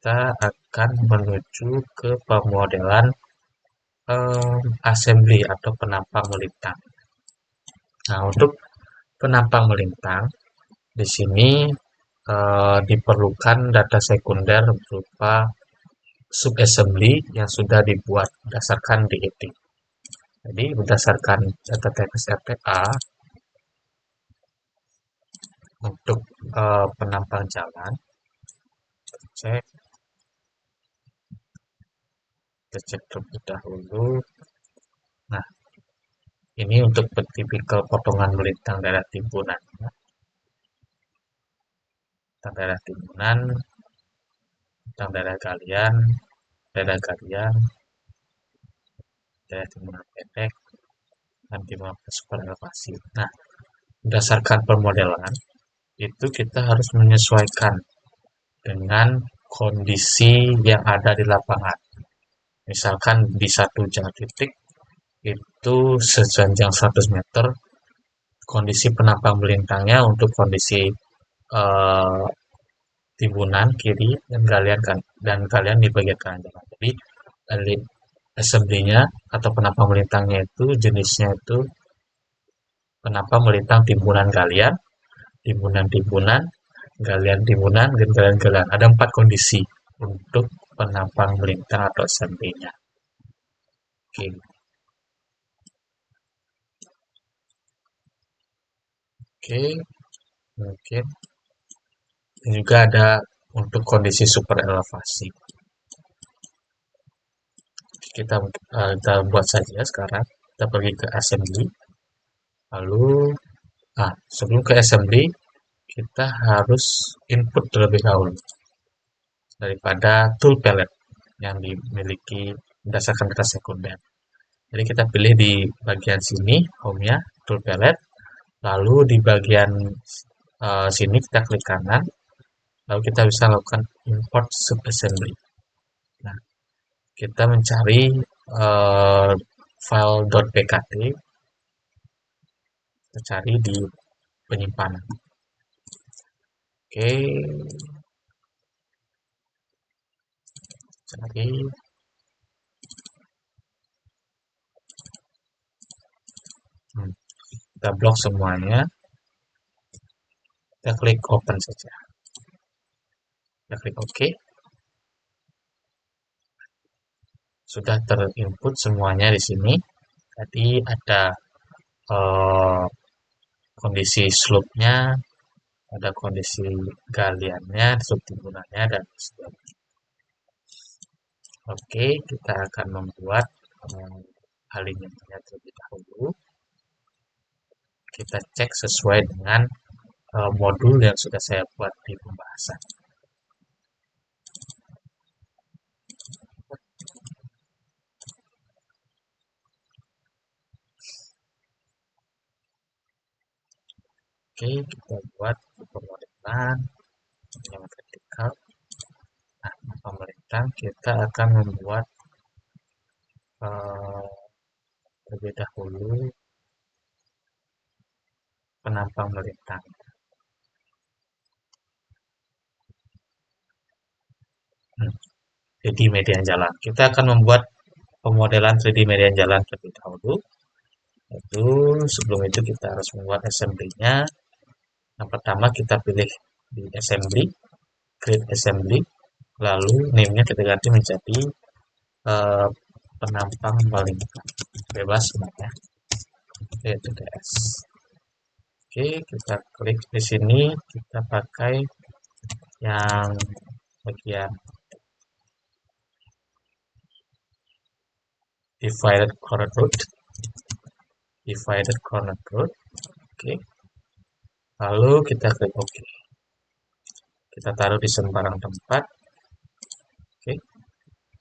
kita akan menuju ke pemodelan assembly atau penampang melintang. Nah, untuk penampang melintang di sini diperlukan data sekunder berupa subassembly yang sudah dibuat berdasarkan DET. Jadi berdasarkan data TPS RTA untuk penampang jalan, kita cek terlebih dahulu. Nah, ini untuk tipikal potongan melintang daerah timbunan. Tentang daerah timbunan, tentang daerah galian, daerah timbunan pendek, dan timbunan super elevasi. Nah, berdasarkan permodelan, itu kita harus menyesuaikan dengan kondisi yang ada di lapangan. Misalkan di satu titik itu sepanjang 100 meter, kondisi penampang melintangnya untuk kondisi timbunan kiri dan galian di bagian kanan jalan. Jadi dari assembly-nya atau penampang melintangnya itu jenisnya itu penampang melintang timbunan galian, timbunan, galian, dan galian. Ada 4 kondisi untuk penampang melintang atau assembly-nya. Oke. Oke, mungkin dan juga ada untuk kondisi super elevasi. Kita buat saja sekarang. Kita pergi ke assembly. Lalu, sebelum ke assembly, kita harus input terlebih dahulu daripada tool palette yang dimiliki berdasarkan data sekunder. Jadi kita pilih di bagian sini, home-nya, tool palette. Lalu di bagian sini kita klik kanan. Lalu kita bisa lakukan import subassembly. Nah, kita mencari file .pkt. Kita cari di penyimpanan. Oke. Cari. Kita blok semuanya. Kita klik open saja. Kita klik OK. Sudah terinput semuanya di sini. Tadi ada kondisi slope-nya, ada kondisi galiannya, subtimbunannya, dan sebagainya. Oke, kita akan membuat alignmentnya terlebih dahulu. Kita cek sesuai dengan modul yang sudah saya buat di pembahasan. Oke, kita buat pemodelan yang vertikal. Nah, pemerintah kita akan membuat terlebih dahulu penampang melintang. Jadi median jalan. Kita akan membuat pemodelan 3D median jalan terlebih dahulu. Itu sebelum itu kita harus membuat assembly-nya. Yang pertama kita pilih di assembly, create assembly, lalu name-nya kita ganti menjadi penampang melintang. Bebas semuanya. TTS. Oke, kita klik di sini, kita pakai yang bagian divided corner root. Oke. Lalu kita klik OK. Kita taruh di sembarang tempat. Oke.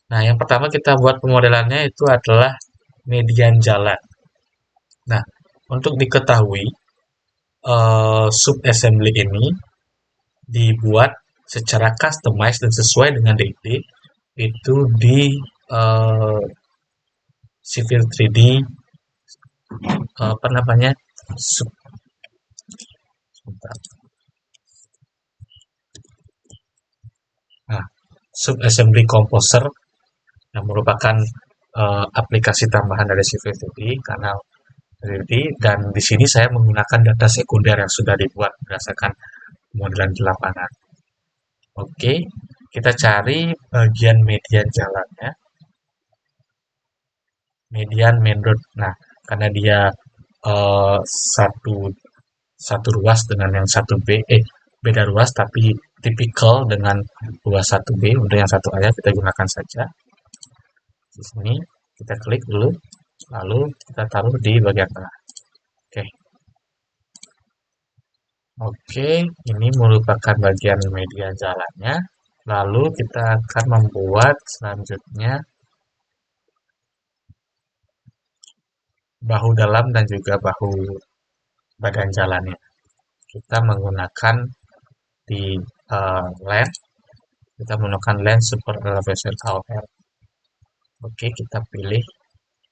Nah, yang pertama kita buat pemodelannya itu adalah median jalan. Nah, untuk diketahui subassembly ini dibuat secara customized dan sesuai dengan DET itu di Civil 3D subassembly composer yang merupakan aplikasi tambahan dari Civil 3D karena 3D, dan di sini saya menggunakan data sekunder yang sudah dibuat berdasarkan modelan di lapangan. Oke, kita cari bagian median jalannya, median main road. Nah, karena dia eh, satu satu ruas dengan yang satu B, beda ruas tapi tipikal dengan ruas satu B. Untuk yang satu A kita gunakan saja. Di sini kita klik dulu, lalu kita taruh di bagian tengah. Oke. Oke, ini merupakan bagian median jalannya. Lalu kita akan membuat selanjutnya bahu dalam dan juga bahu badan jalannya. Kita menggunakan di land, kita menggunakan land super elevation AOL. Oke, kita pilih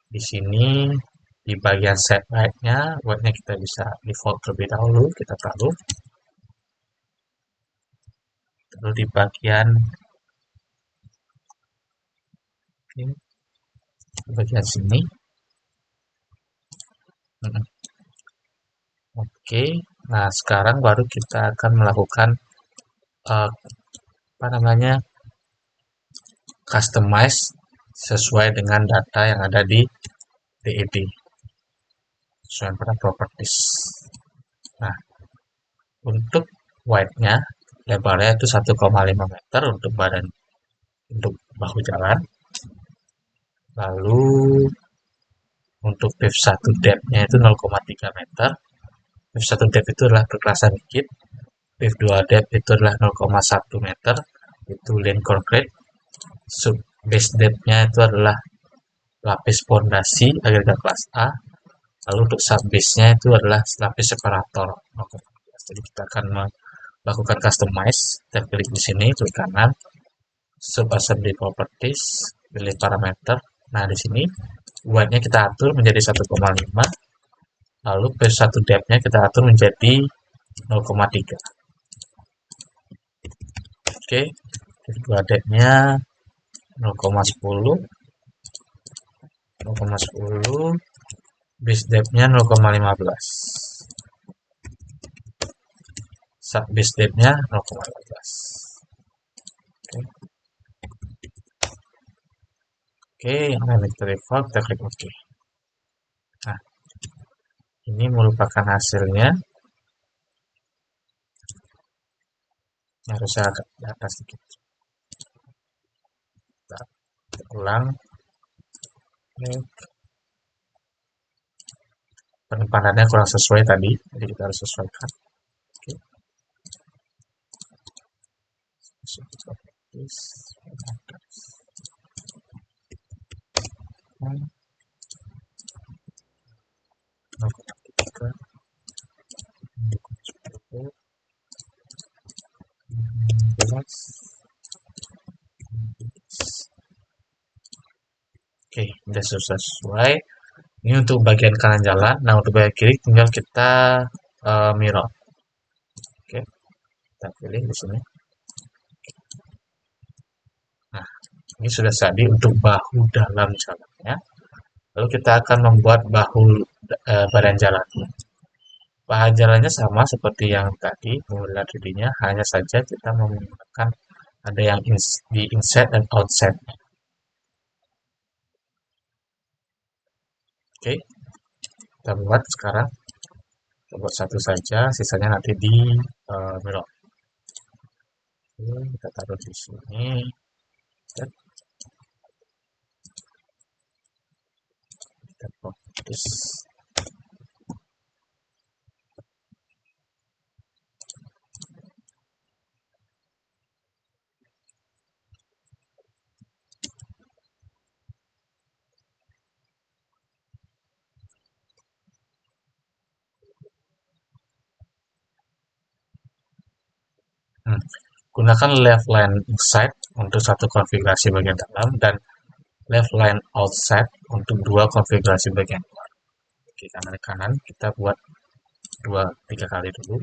di sini di bagian set right-nya, white-nya kita bisa default terlebih dahulu, kita taruh. Lalu di bagian sini. Oke, nah sekarang baru kita akan melakukan apa namanya, customize sesuai dengan data yang ada di DED, sesuai pada properties. Nah, untuk width-nya, lebarnya itu 1,5 meter untuk badan, untuk bahu jalan. Lalu untuk div 1 depth-nya itu 0,3 meter. Div 1 depth itu adalah perkerasan dikit. Div 2 depth itu adalah 0,1 meter. Itu lane concrete. Sub base depth-nya itu adalah lapis pondasi agregat kelas A. Lalu untuk sub base-nya itu adalah lapis separator. Jadi kita akan melakukan customize. Kita klik di sini, klik kanan, sub assembly properties, pilih parameter. Nah, di sini width-nya kita atur menjadi 1,5, lalu base 1 depth-nya kita atur menjadi 0,3. Oke, kedua depth-nya 0,10, 0,10, base depth-nya 0,15, sub base depth-nya 0,15. Oke, yang lain kita default, kita klik OK. Nah, ini merupakan hasilnya. Harusnya agak di atas sedikit. Kita ulang. Penempatannya kurang sesuai tadi, jadi kita harus sesuaikan. Oke. Oke, sudah sesuai. Ini untuk bagian kanan jalan. Nah, untuk bagian kiri tinggal kita mirror. Oke, kita pilih di sini. Nah, ini sudah jadi untuk bahu dalam jalannya. Lalu kita akan membuat bahu badan jalan. Bahan jalannya sama seperti yang tadi, modelan 3D-nya, hanya saja kita menggunakan ada yang di inside dan outside. Oke, kita buat sekarang. Kita buat satu saja, sisanya nanti di mirror. Oke, kita taruh di sini. Kita fokus. Gunakan left line inside untuk satu konfigurasi bagian dalam dan left line outside untuk dua konfigurasi bagian luar. Oke, kanan kita buat 2-3 kali dulu.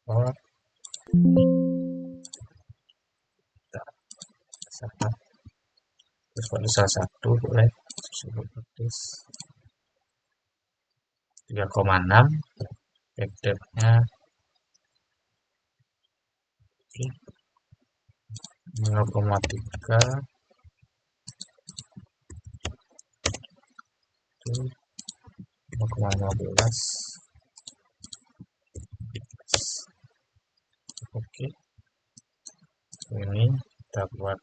Oh, Terus pada salah satu boleh susu petis 3,6, backdate-nya 0,3, 0,15. Oke, ini kita buat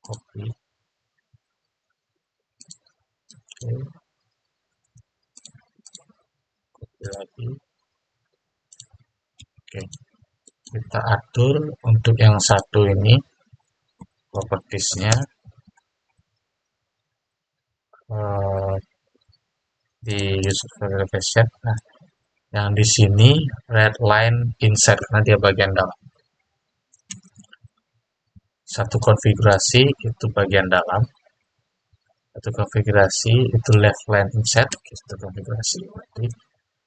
copy. Oke, copy lagi. Oke, kita atur untuk yang satu ini propertiesnya di user verification. Nah, yang di sini red line insert karena dia bagian dalam. Satu konfigurasi itu bagian dalam, satu konfigurasi itu left line insert, satu konfigurasi berarti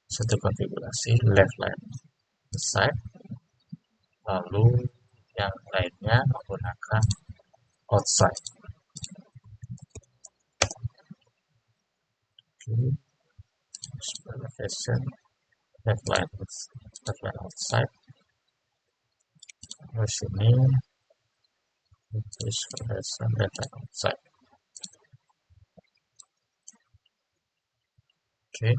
satu konfigurasi left line inside, lalu yang lainnya menggunakan outside. Specification left line outside. Di sini specification left line outside. Oke,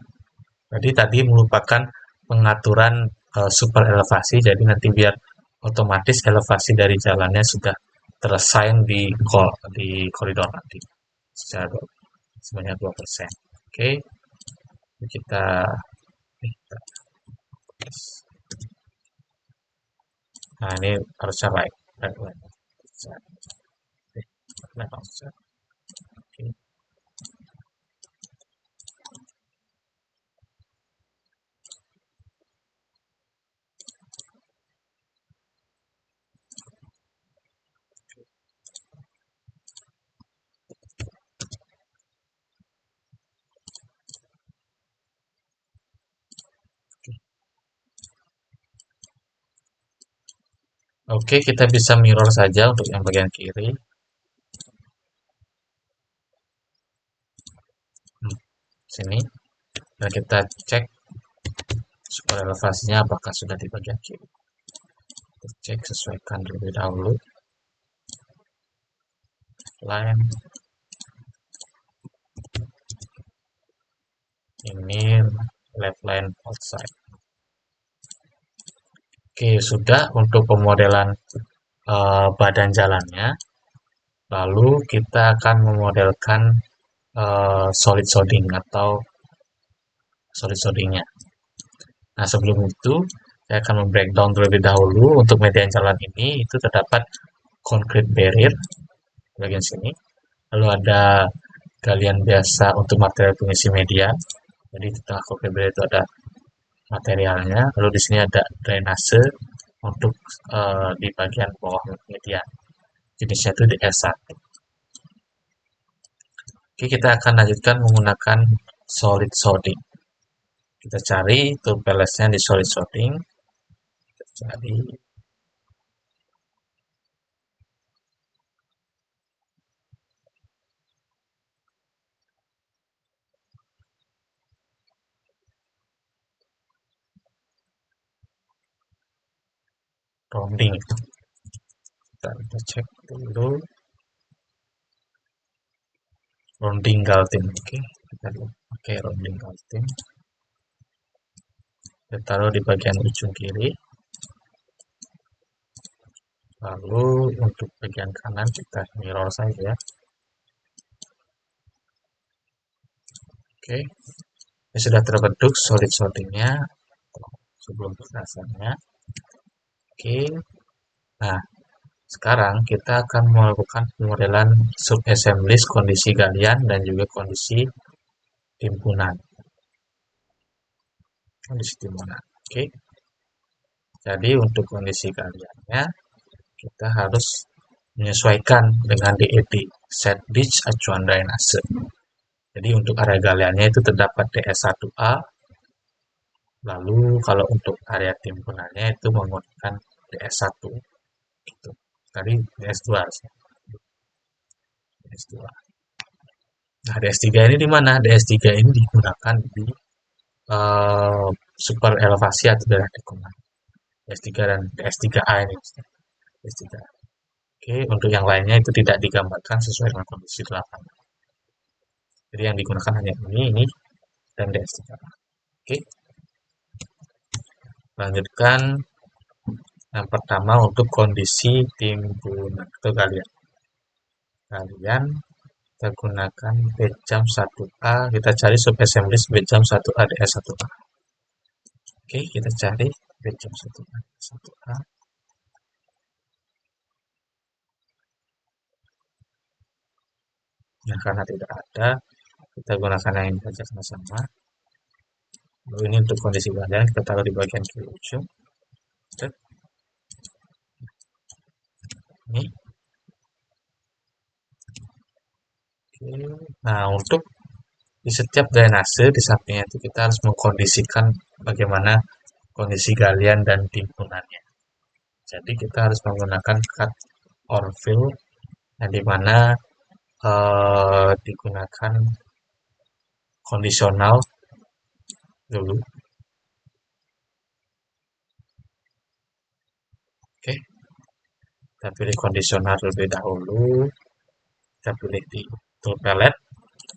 jadi tadi merupakan pengaturan super elevasi, jadi nanti biar otomatis elevasi dari jalannya sudah terassign di koridor nanti sebanyak 2%. Oke, kita nah ini harusnya right outside. Oke. Oke, kita bisa mirror saja untuk yang bagian kiri. Sini. Dan kita cek supaya elevasinya apakah sudah di bagian kiri. Kita cek, sesuaikan terlebih dahulu. Line. Ini left line outside. Oke, sudah untuk pemodelan badan jalannya. Lalu kita akan memodelkan solid shading atau solid shadingnya. Nah, sebelum itu saya akan membreakdown terlebih dahulu untuk median jalan ini. Itu terdapat concrete barrier bagian sini. Lalu ada galian biasa untuk material pengisi median. Jadi di tengah concrete barrier itu ada materialnya. Lalu di sini ada drainase untuk di bagian bawah median. Jenisnya itu di S1. Oke, kita akan lanjutkan menggunakan solid shading. Kita cari tool palette-nya di solid shading. Kita cari rounding. Kita cek dulu rounding galtin. Oke, kita pakai rounding galtin. Kita taruh di bagian ujung kiri. Lalu untuk bagian kanan kita mirror saja. Oke, ini sudah terbentuk solid shadingnya sebelum pembahasannya. Oke, nah sekarang kita akan melakukan pemodelan sub-assemblies kondisi galian dan juga kondisi timbunan. Oke, jadi untuk kondisi galiannya kita harus menyesuaikan dengan DED, set ditch acuan drainase. Jadi untuk area galiannya itu terdapat DS1A, Lalu kalau untuk area timpunannya itu menggunakan DS1 gitu. Tadi DS2 harusnya. DS2. Nah, DS3 ini di mana? DS3 ini digunakan di super elevasi atau daerah tikungan. DS3 dan DS3A ini. DS3. Oke, untuk yang lainnya itu tidak digambarkan sesuai dengan kondisi di lapangan. Jadi yang digunakan hanya ini, dan DS3. Oke, lanjutkan yang pertama untuk kondisi timbunan atau galian. Galian kita gunakan bejam 1A, kita cari subassembly bejam 1A DS1A. Oke, kita cari bejam 1A. 1A. Nah, karena tidak ada, kita gunakan yang ini saja karena sama. Lalu ini untuk kondisi galian, kita taruh di bagian kiri ujung. Ini. Oke. Nah, untuk di setiap drainase di sampingnya itu kita harus mengkondisikan bagaimana kondisi galian dan timpunannya. Jadi kita harus menggunakan cut or fill yang dimana digunakan kondisional dulu. Oke, kita pilih kondisional terlebih dahulu. Kita pilih di tool palette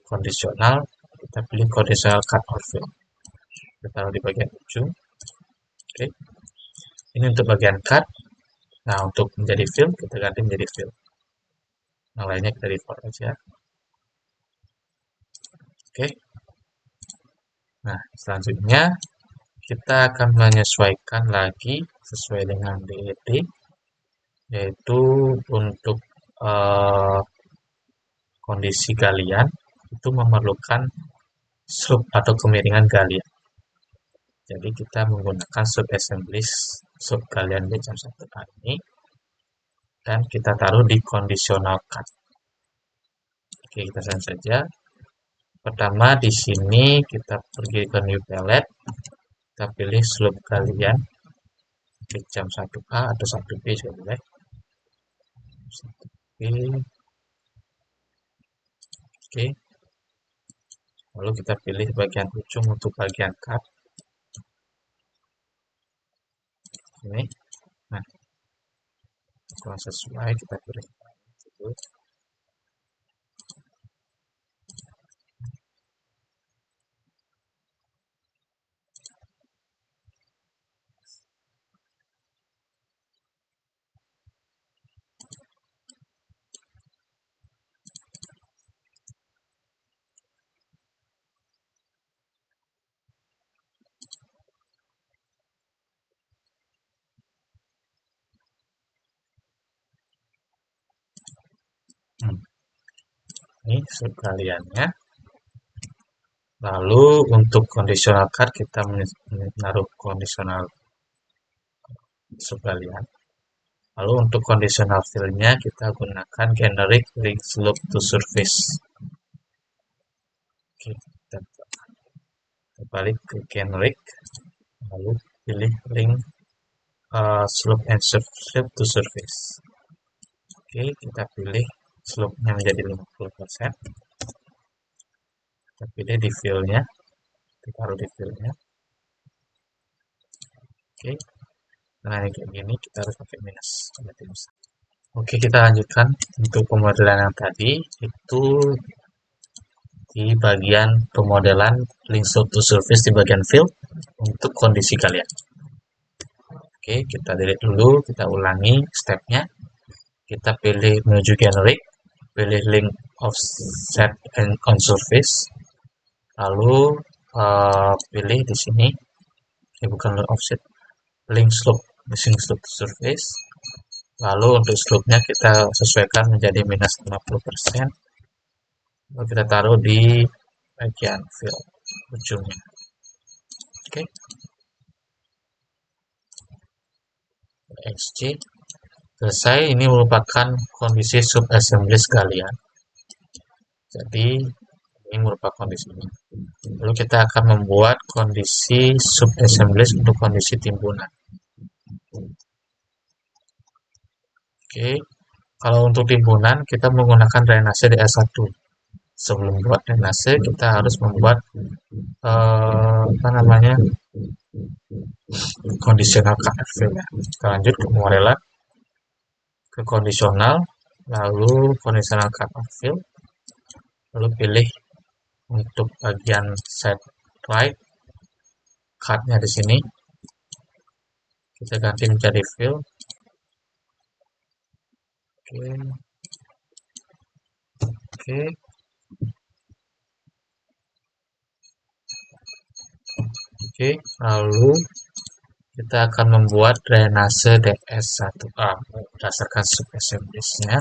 kondisional. Kita pilih kondisional cut or fill. Kita taruh di bagian ujung. Oke, ini untuk bagian cut. Nah, untuk menjadi fill kita ganti menjadi fill. Yang lainnya kita default aja. Oke. Nah, selanjutnya kita akan menyesuaikan lagi sesuai dengan DET, yaitu untuk kondisi galian itu memerlukan slope atau kemiringan galian. Jadi kita menggunakan subassembly sub galian bejam 1A ini dan kita taruh di conditional cut. Oke, kita send saja. Pertama di sini kita pergi ke new palette, kita pilih slope galian bejam 1A atau 1B juga boleh. 1B. Oke. Lalu kita pilih bagian ujung untuk bagian cut. Ini. Nah, kurang sesuai kita pilih. Ini sekaliannya. Lalu untuk conditional cut kita menaruh conditional sekalian. Lalu untuk conditional fill-nya kita gunakan generic link slope to surface. Oke, kita balik ke generic, lalu pilih link slope and slope to surface. Oke, kita pilih slope-nya menjadi 50%. Kita pilih di fill-nya, kita taruh di fill-nya. Oke, nah ini kayak gini kita harus pakai minus. Oke, kita lanjutkan untuk pemodelan yang tadi itu di bagian pemodelan link slope to surface di bagian fill untuk kondisi kalian. Oke, kita delete dulu, kita ulangi stepnya. Kita pilih menuju generic, pilih link offset and on surface, lalu pilih di sini, ini bukan link offset, link slope to surface. Lalu untuk slope-nya kita sesuaikan menjadi minus 50%. Lalu kita taruh di bagian fill ujungnya. Oke. XC. Selesai, ini merupakan kondisi subassembly sekalian. Jadi Ini merupakan kondisinya. Lalu kita akan membuat kondisi sub-assemblies untuk kondisi timbunan. Oke, kalau untuk timbunan kita menggunakan drainase DS1. Sebelum buat drainase kita harus membuat apa namanya, kondisional KFV ya. Kita lanjut ke modelan, ke kondisional, lalu kondisional KFV, lalu pilih untuk bagian set right, cut-nya di sini kita ganti menjadi fill. Oke, oke, oke. Lalu kita akan membuat drainase DS1A berdasarkan sub-assemblies-nya.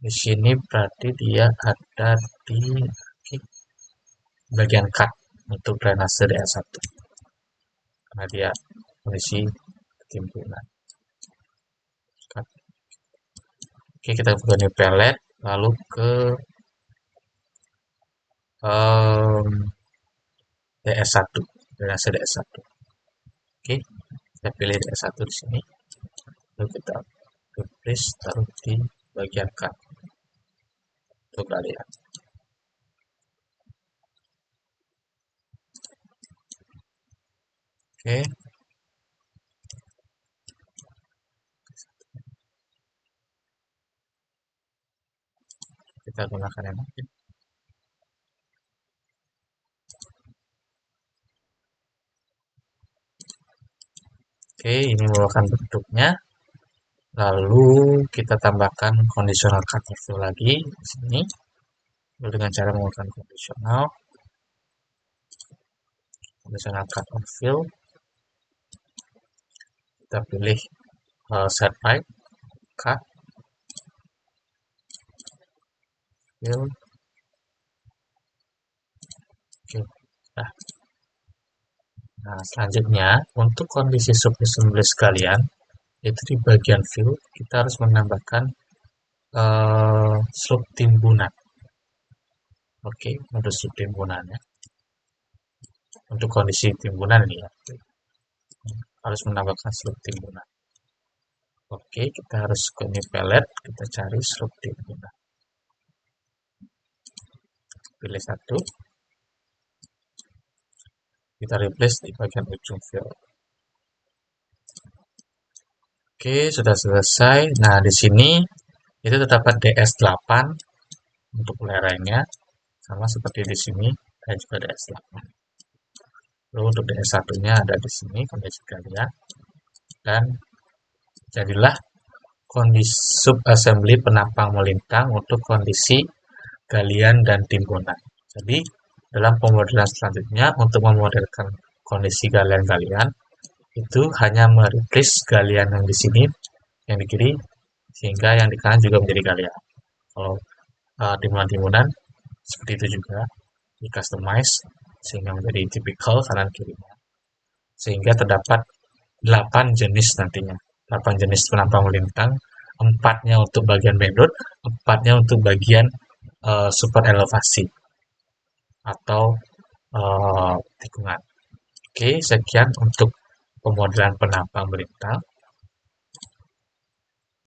Di sini berarti dia ada di bagian cut untuk drainase DS1 karena dia kondisi timbunan. Oke, kita buka new palette, lalu ke DS1, drainase DS1. Oke, kita pilih DS1 di sini, lalu kita replace, taruh di bagian cut untuk kalian. Oke, kita gunakan yang mungkin. Oke, ini merupakan bentuknya. Lalu kita tambahkan conditional cut fill lagi di sini. Lalu dengan cara menggunakan conditional cut on fill, kita pilih set right, cut, fill. Oke, nah selanjutnya untuk kondisi sub-assemblies sekalian, itu di bagian fill kita harus menambahkan slope timbunan. Oke, untuk slope timbunannya, untuk kondisi timbunan ini ya, harus menambahkan slope timbunan. Oke, kita harus ke new palette, kita cari slope timbunan. Pilih satu, kita replace di bagian ujung fill. Oke, sudah selesai. Nah, di sini itu terdapat DS8 untuk lerengnya, sama seperti di sini, dan juga DS8. Lalu untuk DS1-nya ada di sini, kondisi kalian, dan jadilah kondisi sub-assembly penampang melintang untuk kondisi galian dan timbunan. Jadi, dalam pemodelan selanjutnya, untuk memodelkan kondisi galian-galian, itu hanya mereplace galian yang di sini, yang di kiri, sehingga yang di kanan juga menjadi galian. Kalau timbunan-timbunan, seperti itu juga, di customize, sehingga menjadi typical kanan kirinya. Sehingga terdapat 8 jenis nantinya. 8 jenis penampang melintang, 4-nya untuk bagian main road, 4-nya untuk bagian super elevasi atau tikungan. Oke, sekian untuk pemodelan penampang melintang.